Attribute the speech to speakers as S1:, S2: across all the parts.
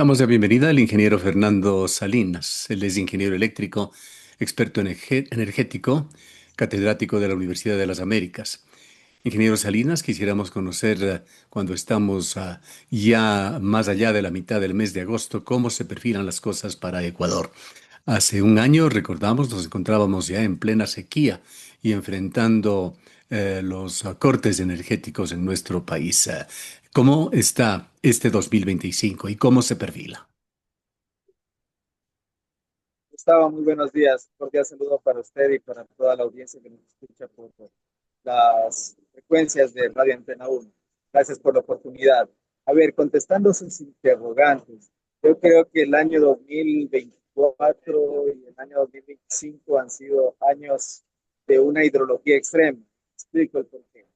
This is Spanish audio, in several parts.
S1: Damos la bienvenida al ingeniero Fernando Salinas. Él es ingeniero eléctrico, experto energético, catedrático de la Universidad de las Américas. Ingeniero Salinas, quisiéramos conocer cuando estamos ya más allá de la mitad del mes de agosto, cómo se perfilan las cosas para Ecuador. Hace un año, recordamos, nos encontrábamos ya en plena sequía y enfrentando los cortes energéticos en nuestro país. ¿Cómo está este 2025 y cómo se perfila?
S2: Gustavo, muy buenos días. Un cordial saludo para usted y para toda la audiencia que nos escucha por las frecuencias de Radio Antena 1. Gracias por la oportunidad. A ver, contestando sus interrogantes, yo creo que el año 2024 y el año 2025 han sido años de una hidrología extrema. Explico el porqué.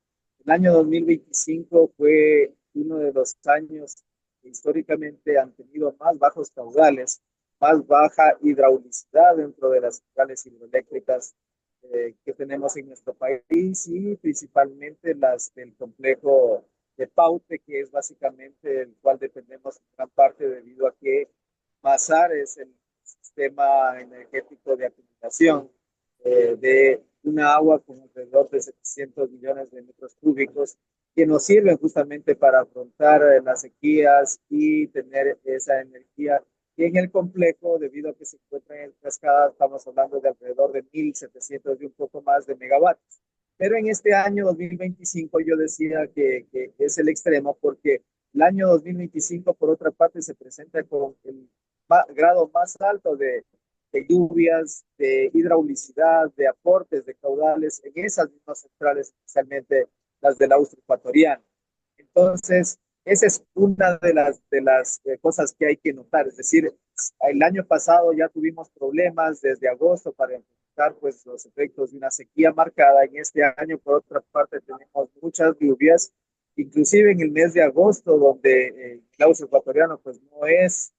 S2: El año 2025 fue uno de los años que históricamente han tenido más bajos caudales, más baja hidraulicidad dentro de las centrales hidroeléctricas que tenemos en nuestro país y principalmente las del complejo de Paute, que es básicamente el cual dependemos en gran parte debido a que Masar es el sistema energético de acumulación de una agua con alrededor de 700 millones de metros cúbicos que nos sirven justamente para afrontar las sequías y tener esa energía. Y en el complejo, debido a que se encuentra en cascada, estamos hablando de alrededor de 1.700 y un poco más de megavatios. Pero en este año 2025 yo decía que es el extremo porque el año 2025, por otra parte, se presenta con el grado más alto de lluvias, de hidraulicidad, de aportes de caudales en esas mismas centrales, especialmente las del austro ecuatoriano. Entonces, esa es una de las cosas que hay que notar. Es decir, el año pasado ya tuvimos problemas desde agosto para enfrentar pues, los efectos de una sequía marcada. En este año, por otra parte, tenemos muchas lluvias, inclusive en el mes de agosto, donde el austro ecuatoriano pues, no es,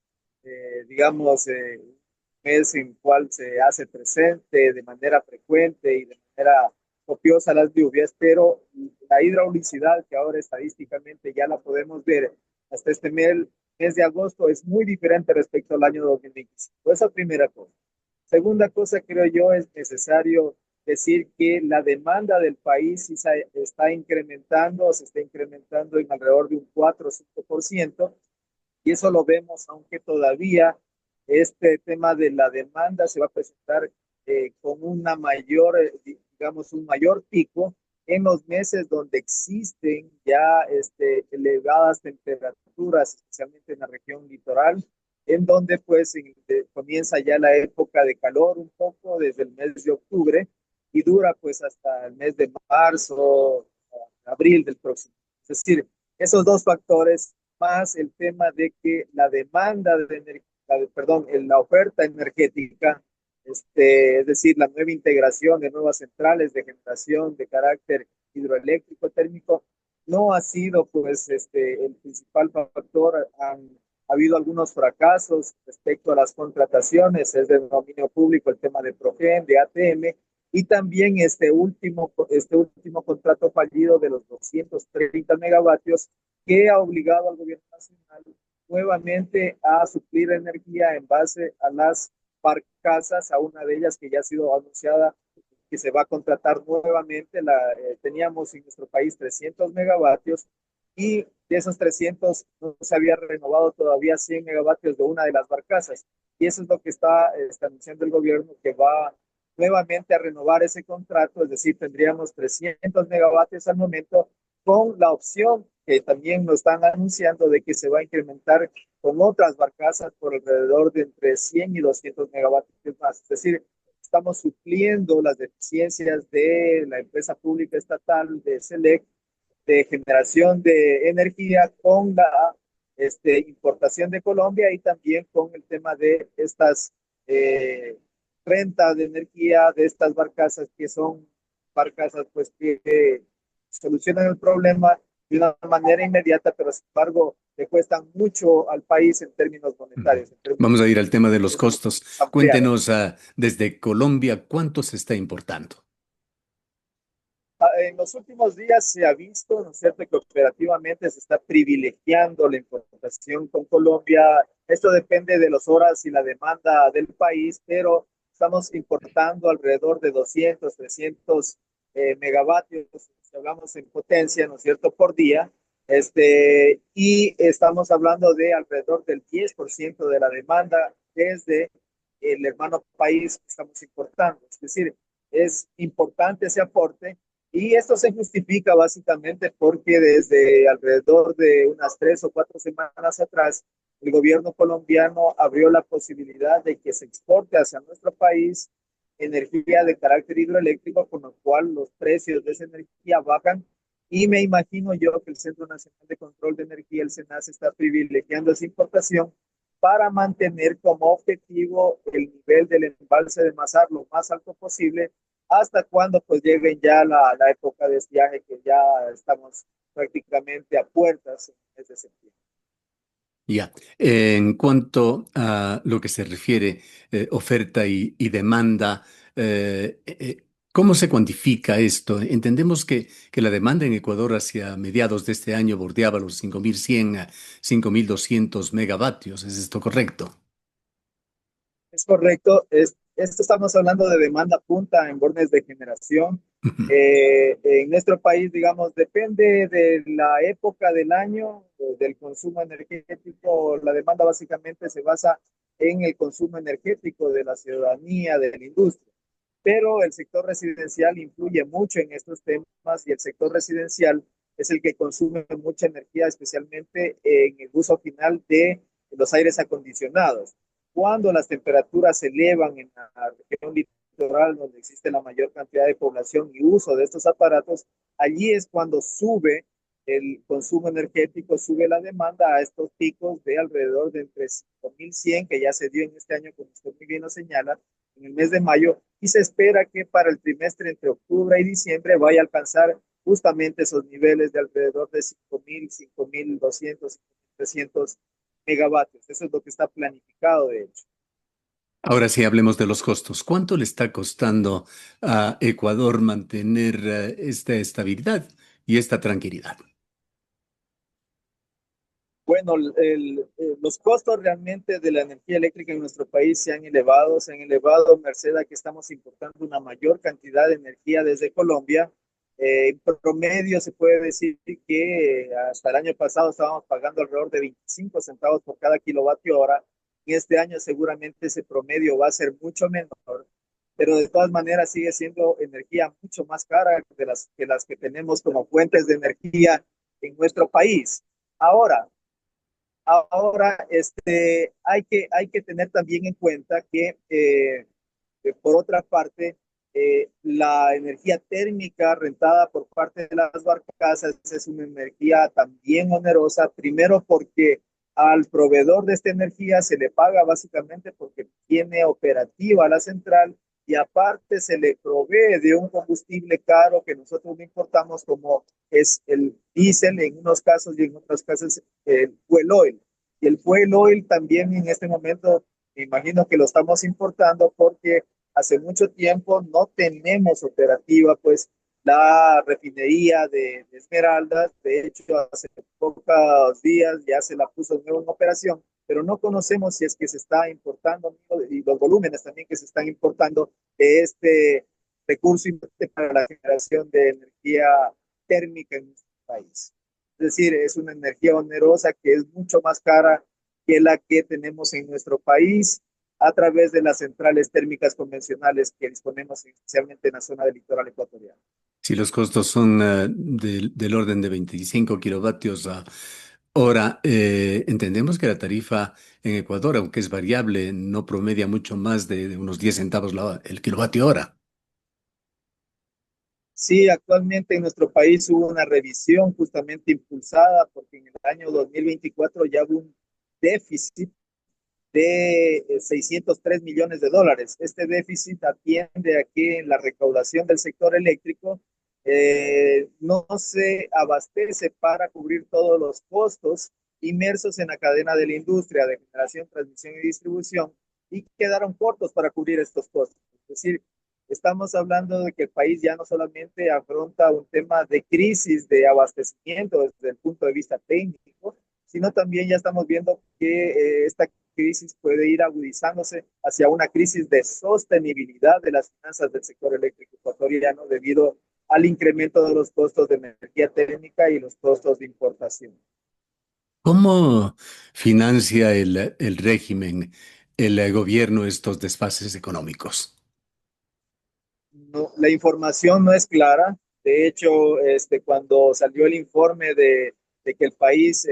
S2: digamos, un mes en cual se hace presente de manera frecuente y de manera copiosa las lluvias, pero la hidraulicidad que ahora estadísticamente ya la podemos ver hasta este mes de agosto es muy diferente respecto al año 2025. Esa primera cosa. Segunda cosa, creo yo, es necesario decir que la demanda del país sí se está incrementando, se está incrementando en alrededor de un 4 o 5%, y eso lo vemos, aunque todavía este tema de la demanda se va a presentar con una mayor, digamos, un mayor pico en los meses donde existen ya elevadas temperaturas, especialmente en la región litoral, en donde pues comienza ya la época de calor un poco desde el mes de octubre y dura pues hasta el mes de marzo, abril del próximo. Es decir, esos dos factores más el tema de que la demanda de energía, perdón, la oferta energética, es decir, la nueva integración de nuevas centrales de generación de carácter hidroeléctrico térmico, no ha sido pues el principal factor. Ha habido algunos fracasos respecto a las contrataciones, es de dominio público el tema de Progen, de ATM, y también este último contrato fallido de los 230 megavatios que ha obligado al gobierno nacional nuevamente a suplir energía en base a las barcazas, a una de ellas que ya ha sido anunciada que se va a contratar nuevamente. Teníamos en nuestro país 300 megavatios y de esos 300 no se había renovado todavía 100 megavatios de una de las barcazas. Y eso es lo que está anunciando el gobierno, que va nuevamente a renovar ese contrato, es decir, tendríamos 300 megavatios al momento, con la opción que también nos están anunciando de que se va a incrementar con otras barcazas por alrededor de entre 100 y 200 megavatios más. Es decir, estamos supliendo las deficiencias de la empresa pública estatal de SELEC de generación de energía con la importación de Colombia y también con el tema de estas eh, rentas de energía de estas barcazas que son barcazas pues que solucionan el problema de una manera inmediata, pero sin embargo le cuestan mucho al país en términos
S1: Ujú.
S2: monetarios, en términos
S1: Vamos a ir al tema de los
S2: de
S1: costos.
S2: ampliados.
S1: Cuéntenos desde Colombia cuánto se está importando.
S2: En los últimos días se ha visto, ¿no es cierto?, que operativamente se está privilegiando la importación con Colombia Esto depende de las horas y la demanda del país, pero estamos importando alrededor de 200, 300 megavatios, si hablamos en potencia, ¿no es cierto?, por día. Y estamos hablando de alrededor del 10% de la demanda desde el hermano país que estamos importando. Es decir, es importante ese aporte y esto se justifica básicamente porque desde alrededor de unas 3 o 4 semanas atrás, el gobierno colombiano abrió la posibilidad de que se exporte hacia nuestro país energía de carácter hidroeléctrico, con lo cual los precios de esa energía bajan. Y me imagino yo que el Centro Nacional de Control de Energía, el SENACE, está privilegiando esa importación para mantener como objetivo el nivel del embalse de Mazar lo más alto posible hasta cuando pues lleguen ya la época de estiaje, que ya estamos prácticamente a puertas en el mes de septiembre.
S1: Ya. En cuanto a lo que se refiere oferta y demanda, ¿cómo se cuantifica esto? Entendemos que la demanda en Ecuador hacia mediados de este año bordeaba los 5.100 a 5.200 megavatios. ¿Es esto correcto?
S2: Es correcto. Esto estamos hablando de demanda punta en bornes de generación. En nuestro país, digamos, depende de la época del año, del consumo energético. La demanda básicamente se basa en el consumo energético de la ciudadanía, de la industria. Pero el sector residencial influye mucho en estos temas y el sector residencial es el que consume mucha energía, especialmente en el uso final de los aires acondicionados. Cuando las temperaturas se elevan en la región litoral, donde existe la mayor cantidad de población y uso de estos aparatos, allí es cuando sube el consumo energético, sube la demanda a estos picos de alrededor de entre 5.100, que ya se dio en este año, como usted muy bien lo señala, en el mes de mayo, y se espera que para el trimestre entre octubre y diciembre vaya a alcanzar justamente esos niveles de alrededor de 5.000, 5.200, 5.300 megavatios. Eso es lo que está planificado, de hecho.
S1: Ahora sí, hablemos de los costos. ¿Cuánto le está costando a Ecuador mantener esta estabilidad y esta tranquilidad?
S2: Bueno, los costos realmente de la energía eléctrica en nuestro país se han elevado merced a que estamos importando una mayor cantidad de energía desde Colombia. En promedio se puede decir que hasta el año pasado estábamos pagando alrededor de 25 centavos por cada kilovatio hora. En este año seguramente ese promedio va a ser mucho menor, pero de todas maneras sigue siendo energía mucho más cara de las que tenemos como fuentes de energía en nuestro país. Ahora, hay que tener también en cuenta que por otra parte, la energía térmica rentada por parte de las barcazas es una energía también onerosa, primero porque al proveedor de esta energía se le paga básicamente porque tiene operativa la central y aparte se le provee de un combustible caro que nosotros no importamos, como es el diésel en unos casos y en otros casos el fuel oil. Y el fuel oil también en este momento me imagino que lo estamos importando porque hace mucho tiempo no tenemos operativa pues la refinería de Esmeraldas. De hecho, hace pocos días ya se la puso de nuevo en operación, pero no conocemos si es que se está importando y los volúmenes también que se están importando de este recurso para la generación de energía térmica en nuestro país. Es decir, es una energía onerosa que es mucho más cara que la que tenemos en nuestro país a través de las centrales térmicas convencionales que disponemos especialmente en la zona del litoral ecuatoriano.
S1: Si los costos son del orden de 25 kilovatios a hora, entendemos que la tarifa en Ecuador, aunque es variable, no promedia mucho más de unos 10 centavos el kilovatio hora.
S2: Sí, actualmente en nuestro país hubo una revisión justamente impulsada porque en el año 2024 ya hubo un déficit de 603 millones de dólares. Este déficit atiende a que en la recaudación del sector eléctrico no se abastece para cubrir todos los costos inmersos en la cadena de la industria de generación, transmisión y distribución y quedaron cortos para cubrir estos costos. Es decir, estamos hablando de que el país ya no solamente afronta un tema de crisis de abastecimiento desde el punto de vista técnico, sino también ya estamos viendo que esta crisis puede ir agudizándose hacia una crisis de sostenibilidad de las finanzas del sector eléctrico ecuatoriano debido al incremento de los costos de energía térmica y los costos de importación.
S1: ¿Cómo financia el régimen, el gobierno estos desfases económicos?
S2: No, la información no es clara. De hecho, cuando salió el informe de que el país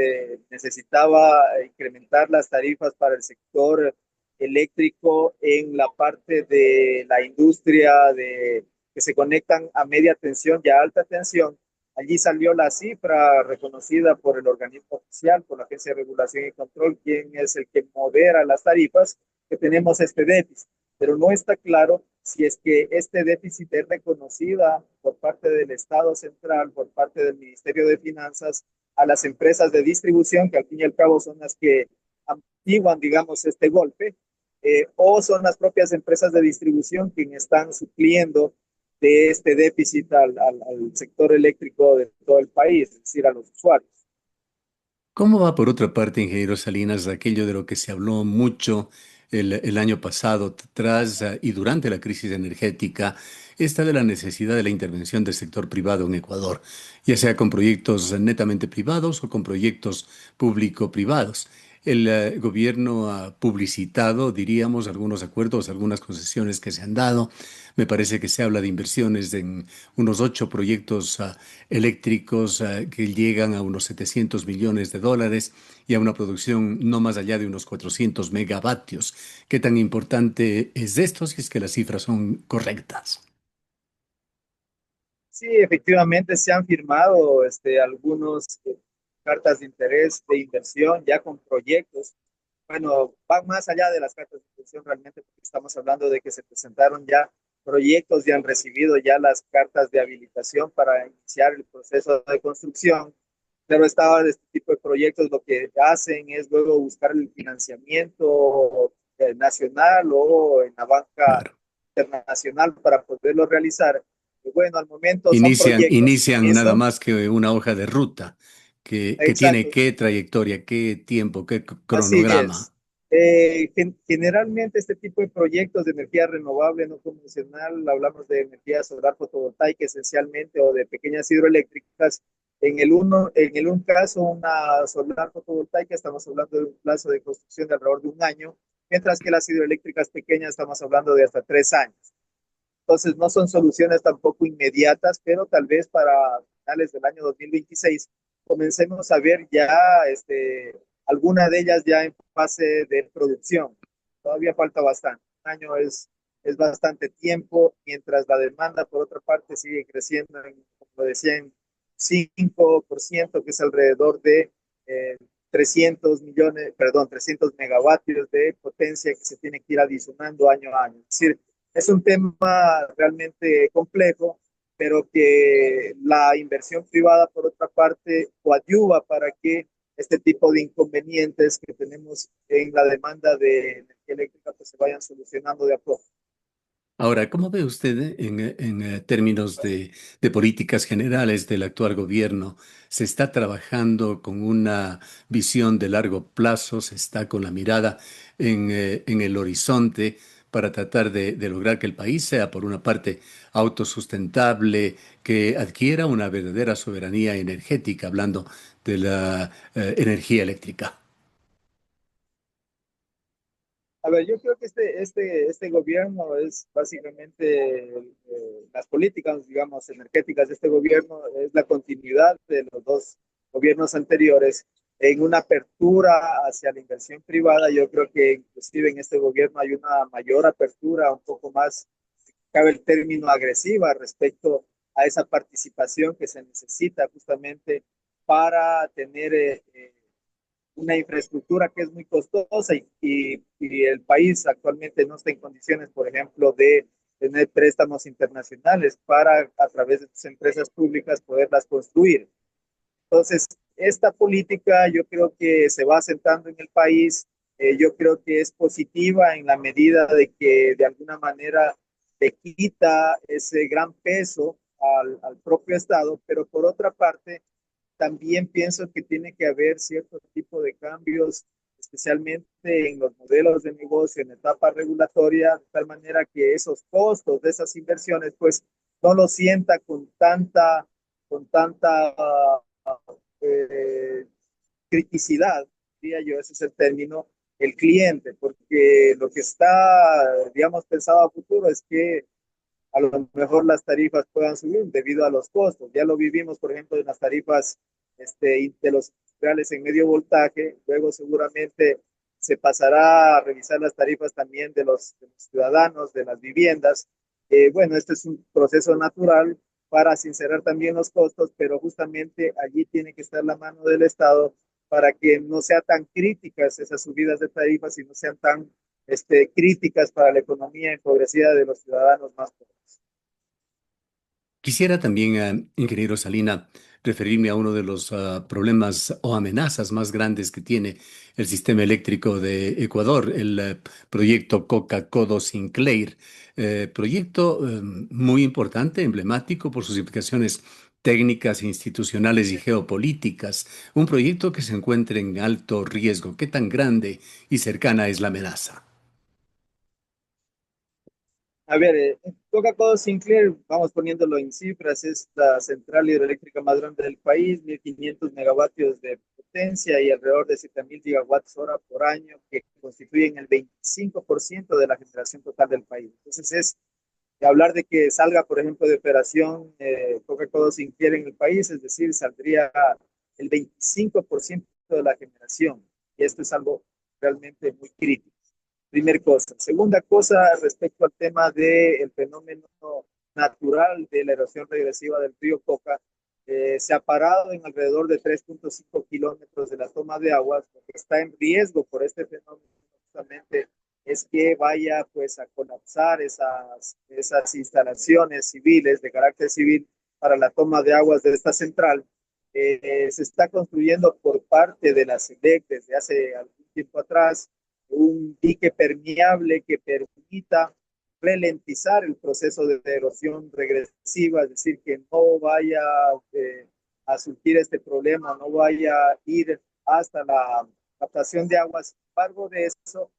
S2: necesitaba incrementar las tarifas para el sector eléctrico en la parte de la industria que se conectan a media tensión y a alta tensión, allí salió la cifra reconocida por el organismo oficial, por la Agencia de Regulación y Control, quien es el que modera las tarifas, que tenemos este déficit, pero no está claro si es que este déficit es reconocida por parte del Estado central, por parte del Ministerio de Finanzas, a las empresas de distribución, que al fin y al cabo son las que amortiguan, digamos, este golpe, o son las propias empresas de distribución quienes están supliendo de este déficit al sector eléctrico de todo el país, es decir, a los usuarios.
S1: ¿Cómo va, por otra parte, ingeniero Salinas, aquello de lo que se habló mucho el año pasado, tras y durante la crisis energética, esta de la necesidad de la intervención del sector privado en Ecuador, ya sea con proyectos netamente privados o con proyectos público-privados? El gobierno ha publicitado, diríamos, algunos acuerdos, algunas concesiones que se han dado. Me parece que se habla de inversiones en unos 8 proyectos eléctricos que llegan a unos 700 millones de dólares y a una producción no más allá de unos 400 megavatios. ¿Qué tan importante es esto si es que las cifras son correctas?
S2: Sí, efectivamente se han firmado algunos cartas de interés de inversión ya con proyectos. Bueno, van más allá de las cartas de inversión realmente porque estamos hablando de que se presentaron ya proyectos y han recibido ya las cartas de habilitación para iniciar el proceso de construcción. Pero estaba de este tipo de proyectos lo que hacen es luego buscar el financiamiento nacional o en la banca
S1: Claro.
S2: internacional para poderlo realizar. Y bueno, al momento son proyectos.
S1: Inician nada
S2: Eso,
S1: más que una hoja de ruta que tiene
S2: exacto.
S1: qué trayectoria, qué tiempo, qué
S2: Así
S1: cronograma.
S2: es. Generalmente este tipo de proyectos de energía renovable no convencional, hablamos de energía solar fotovoltaica esencialmente o de pequeñas hidroeléctricas. En el un caso, una solar fotovoltaica, estamos hablando de un plazo de construcción de alrededor de un año, mientras que las hidroeléctricas pequeñas estamos hablando de hasta 3 años. Entonces, no son soluciones tampoco inmediatas, pero tal vez para finales del año 2026 comencemos a ver ya alguna de ellas ya en fase de producción. Todavía falta bastante. Un año es bastante tiempo, mientras la demanda, por otra parte, sigue creciendo, como decía, en 5%, que es alrededor de 300 millones, perdón, 300 megavatios de potencia que se tiene que ir adicionando año a año. Es decir, es un tema realmente complejo, pero que la inversión privada, por otra parte, coadyuva para que este tipo de inconvenientes que tenemos en la demanda de energía eléctrica pues se vayan solucionando de a poco.
S1: Ahora, ¿cómo ve usted en términos de políticas generales del actual gobierno? ¿Se está trabajando con una visión de largo plazo? ¿Se está con la mirada en el horizonte para tratar de lograr que el país sea, por una parte, autosustentable, que adquiera una verdadera soberanía energética, hablando de la energía eléctrica?
S2: A ver, yo creo que este gobierno es básicamente las políticas, digamos, energéticas de este gobierno es la continuidad de los dos gobiernos anteriores en una apertura hacia la inversión privada. Yo creo que inclusive en este gobierno hay una mayor apertura, un poco más, cabe el término agresiva respecto a esa participación que se necesita justamente para tener una infraestructura que es muy costosa y el país actualmente no está en condiciones, por ejemplo, de tener préstamos internacionales para a través de sus empresas públicas poderlas construir. Entonces, esta política yo creo que se va asentando en el país. Yo creo que es positiva en la medida de que de alguna manera le quita ese gran peso al propio Estado, pero por otra parte, también pienso que tiene que haber cierto tipo de cambios especialmente en los modelos de negocio en etapa regulatoria, de tal manera que esos costos de esas inversiones, pues, no lo sienta con tanta eh, criticidad, diría yo, ese es el término, el cliente, porque lo que está, digamos, pensado a futuro es que a lo mejor las tarifas puedan subir debido a los costos. Ya lo vivimos, por ejemplo, en las tarifas de los industriales en medio voltaje. Luego seguramente se pasará a revisar las tarifas también de los ciudadanos, de las viviendas. Bueno, este es un proceso natural para sincerar también los costos, pero justamente allí tiene que estar la mano del Estado para que no sean tan críticas esas subidas de tarifas y no sean tan críticas para la economía empobrecida de los ciudadanos más pobres.
S1: Quisiera también, ingeniero Salina, referirme a uno de los problemas o amenazas más grandes que tiene el sistema eléctrico de Ecuador, el proyecto Coca-Codo Sinclair, proyecto muy importante, emblemático por sus implicaciones técnicas, institucionales y geopolíticas, un proyecto que se encuentra en alto riesgo. ¿Qué tan grande y cercana es la amenaza?
S2: A ver, Coca-Cola Sinclair, vamos poniéndolo en cifras, es la central hidroeléctrica más grande del país, 1.500 megavatios de potencia y alrededor de 7.000 gigawatts hora por año, que constituyen el 25% de la generación total del país. Entonces hablar de que salga, por ejemplo, de operación Coca-Cola Sinclair en el país, es decir, saldría el 25% de la generación. Y esto es algo realmente muy crítico. Primer cosa. Segunda cosa, respecto al tema del fenómeno natural de la erosión regresiva del río Coca, se ha parado en alrededor de 3.5 kilómetros de la toma de aguas, lo que está en riesgo por este fenómeno justamente es que vaya pues a colapsar esas instalaciones civiles de carácter civil para la toma de aguas de esta central. Se está construyendo por parte de la SEDEC desde hace algún tiempo atrás un dique permeable que permita ralentizar el proceso de erosión regresiva, es decir, que no vaya a surgir este problema, no vaya a ir hasta la captación de agua. Sin embargo, de eso,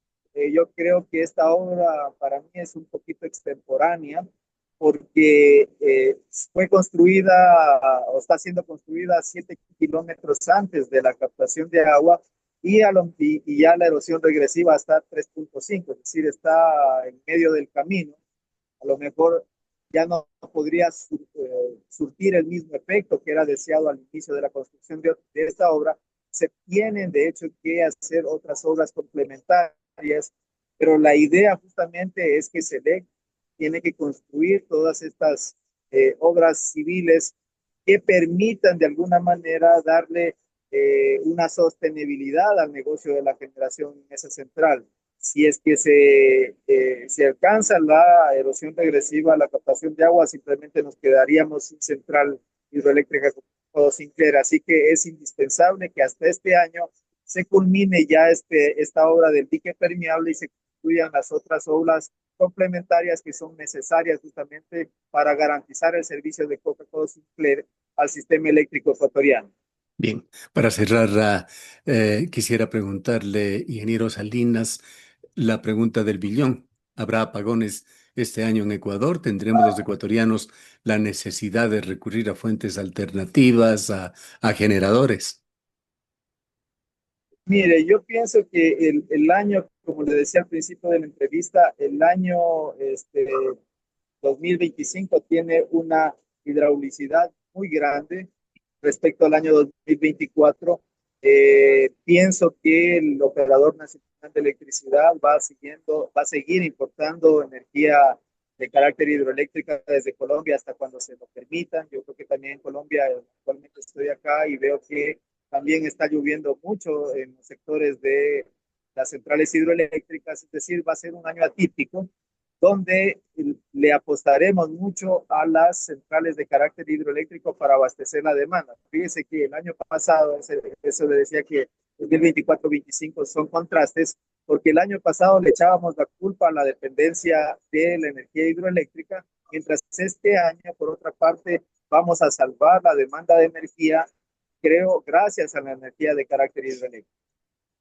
S2: yo creo que esta obra para mí es un poquito extemporánea porque fue construida o está siendo construida 7 kilómetros antes de la captación de agua y ya la erosión regresiva está a 3.5, es decir, está en medio del camino. A lo mejor ya no podría surtir el mismo efecto que era deseado al inicio de la construcción de esta obra. Se tienen, de hecho, que hacer otras obras complementarias, pero la idea justamente es que SEDEC tiene que construir todas estas obras civiles que permitan de alguna manera darle una sostenibilidad al negocio de la generación en esa central. Si es que se alcanza la erosión regresiva, la captación de agua, simplemente nos quedaríamos sin central hidroeléctrica o Sinclair. Así que es indispensable que hasta este año se culmine ya esta obra del dique permeable y se concluyan las otras obras complementarias que son necesarias justamente para garantizar el servicio de Coca-Cola Sinclair al sistema eléctrico ecuatoriano.
S1: Bien, para cerrar, quisiera preguntarle, ingeniero Salinas, la pregunta del billón. ¿Habrá apagones este año en Ecuador? ¿Tendremos los ecuatorianos la necesidad de recurrir a fuentes alternativas, a generadores?
S2: Mire, yo pienso que el año, como le decía al principio de la entrevista, el año 2025 tiene una hidraulicidad muy grande respecto al año 2024. Pienso que el Operador Nacional de Electricidad va a seguir importando energía de carácter hidroeléctrica desde Colombia hasta cuando se lo permitan. Yo creo que también en Colombia, actualmente estoy acá y veo que también está lloviendo mucho en los sectores de las centrales hidroeléctricas, es decir, va a ser un año atípico donde le apostaremos mucho a las centrales de carácter hidroeléctrico para abastecer la demanda. Fíjese que el año pasado, eso le decía que 2024-25 son contrastes, porque el año pasado le echábamos la culpa a la dependencia de la energía hidroeléctrica, mientras este año, por otra parte, vamos a salvar la demanda de energía, creo, gracias a la energía de carácter hidroeléctrico.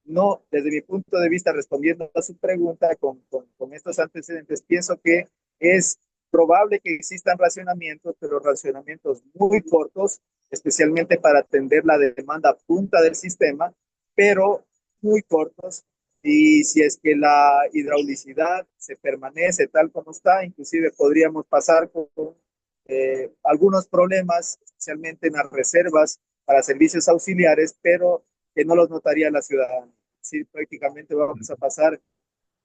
S2: no, desde mi punto de vista, respondiendo a su pregunta con estos antecedentes, pienso que es probable que existan racionamientos, pero racionamientos muy cortos, especialmente para atender la demanda punta del sistema, pero muy cortos. Y si es que la hidraulicidad se permanece tal como está, inclusive podríamos pasar con algunos problemas, especialmente en las reservas para servicios auxiliares, pero que no los notaría la ciudadanía. Sí, prácticamente vamos a pasar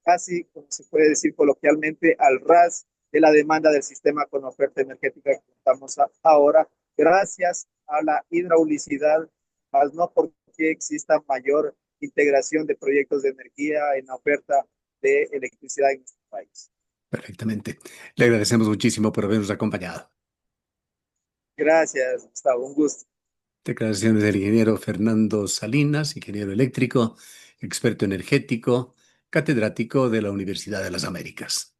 S2: casi, como se puede decir coloquialmente, al ras de la demanda del sistema con oferta energética que estamos ahora, gracias a la hidraulicidad, más no porque exista mayor integración de proyectos de energía en la oferta de electricidad en nuestro país.
S1: Perfectamente. Le agradecemos muchísimo por habernos acompañado.
S2: Gracias, Gustavo, un gusto.
S1: Declaraciones del ingeniero Fernando Salinas, ingeniero eléctrico, experto energético, catedrático de la Universidad de las Américas.